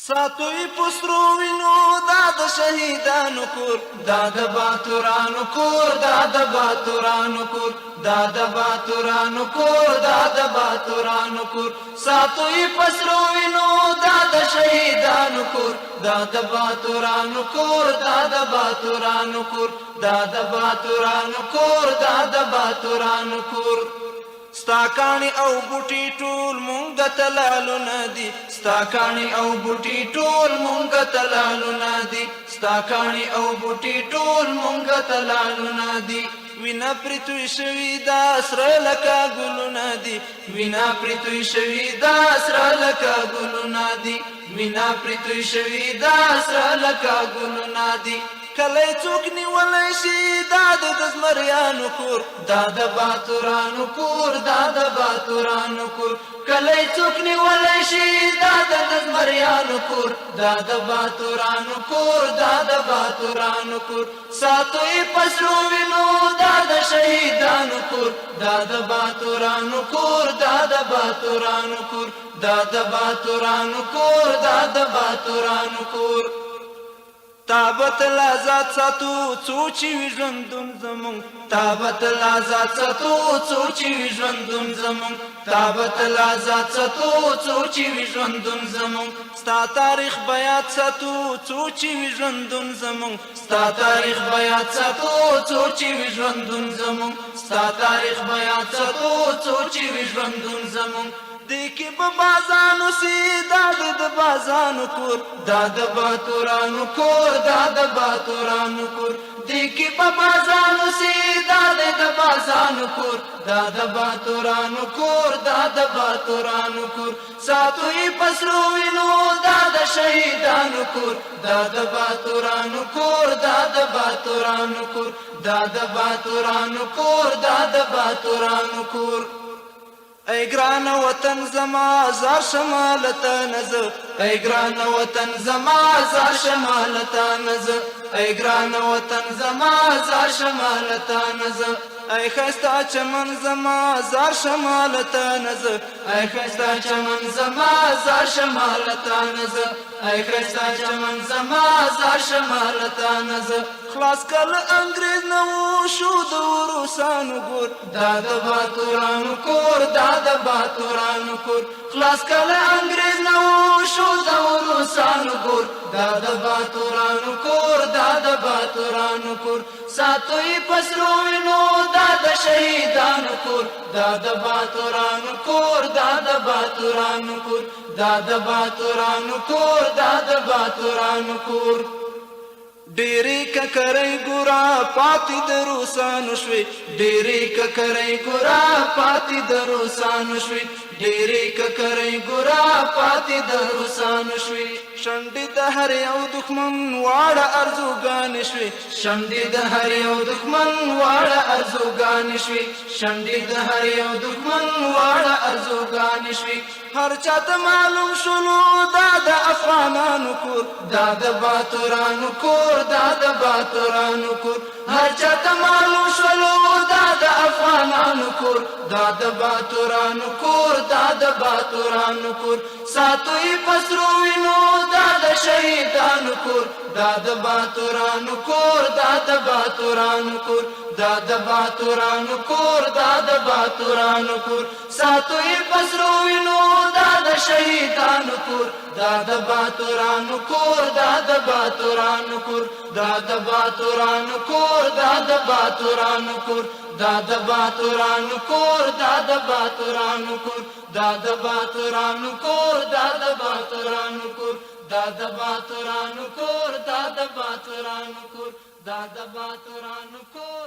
ساتوی پسرو وینو دا د شهیدانو کور دا د باتورانو کور دا د باتورانو کور دا د باتورانو کور دا د باتورانو کور ساتوی پسرو وینو دا د شهیدانو کور دا د باتورانو کور دا د باتورانو کور دا د باتورانو کور دا د باتورانو کور ستاکانی او بوټی ټول مونږ ته لالو ندی ستاکانی او بوټی ټول مونږ ته لالو ندی ستاکانی او بوټی ټول مونږ ته لالو ندی وینا پرتوی شوی دا سره لکه ګلونه دي وینا پرتوی شوی دا سره لکه ګلونه دي وینا پرتوی شوی دا سره لکه ګلونه دي کله څوک نیولای شي دا د زمریانو کور دا د باتورانو کور دا د باتورانو کور کله څوک نیولای شي دا د زمریانو کور دا د باتورانو کور دا د باتورانو کور ساتوی پسرو وینو دا د شهیدانو کور دا د باتورانو کور دا د باتورانو کور دا د باتورانو کور دا د باتورانو کور تابت لازات ساتو څوچی وی ژوندون زمون تابت لازات ساتو څوچی وی ژوندون زمون تابت لازات ساتو څوچی وی ژوندون زمون ستا تاریخ بیات ساتو څوچی وی ژوندون زمون ستا تاریخ بیات ساتو څوچی وی ژوندون زمون ستا تاریخ بیات ساتو څوچی وی ژوندون زمون دیکی با بازانو سی داد د بازانو کور داد باتورانو کور داد باتورانو کور دیکی با بازانو سی داد د بازانو کور داد باتورانو کور داد باتورانو کور ساتوی پسرو وینو داد شهیدانو کور داد باتورانو کور داد باتورانو کور داد باتورانو کور داد باتورانو کور ای گران وطن زما زار شمالتا نز ای گران وطن زما زار شمالتا نز ای گران وطن زما زار شمالتا نز ای خستا چمن زما زار شمالتا نز ای خستا چمن زما زار شمالتا نز ای خستا چمن زما زار شمالتا نز خلاص کل انگریز نو شو د روسانو ګور دا د باتورانو کور دا د باتورانو کور خلاص کل انگریز نو شو د روسانو ګور دا د باتورانو کور دا د باتورانو کور ساتوی پسرو وینو دا د شهیدانو کور دا د باتورانو کور دا د باتورانو کور دا د باتورانو کور دا د باتورانو کور ډېرې ککرۍ ګورا پاتې د روسانو شوې ډېرې ککرۍ ګورا پاتې د روسانو شوې ډېرې ککرۍ ګورا پاتې د روسانو شوې شونډې د هر یو دښمن واړه ارزوګانې شوې شونډې د هر یو دښمن واړه ارزوګانې شوې شونډې د هر یو دښمن واړه ارزوګانې شوې هر چاته معلوم شولو دا د افغانانو کور دا د باتورانو کور دا د باتورانو کور هر چاته معلوم شولو دا د افغانانو کور دا د باتورانو کور دا د باتورانو کور ساتوی پسرو وینو دا د شهیدانو کور دا د باتورانو کور دا د باتورانو کور دا د باتورانو کور دا د باتورانو کور ساتوی پسرو وینو دا د شهیدانو کور دا د باتورانو کور دا د باتورانو کور دا د باتورانو کور دا د باتورانو کور دا د باتورانو کور دا د باتورانو کور دا د باتورانو کور دا د باتورانو کور دا د باتورانو کور دا د باتورانو کور دا د باتورانو کور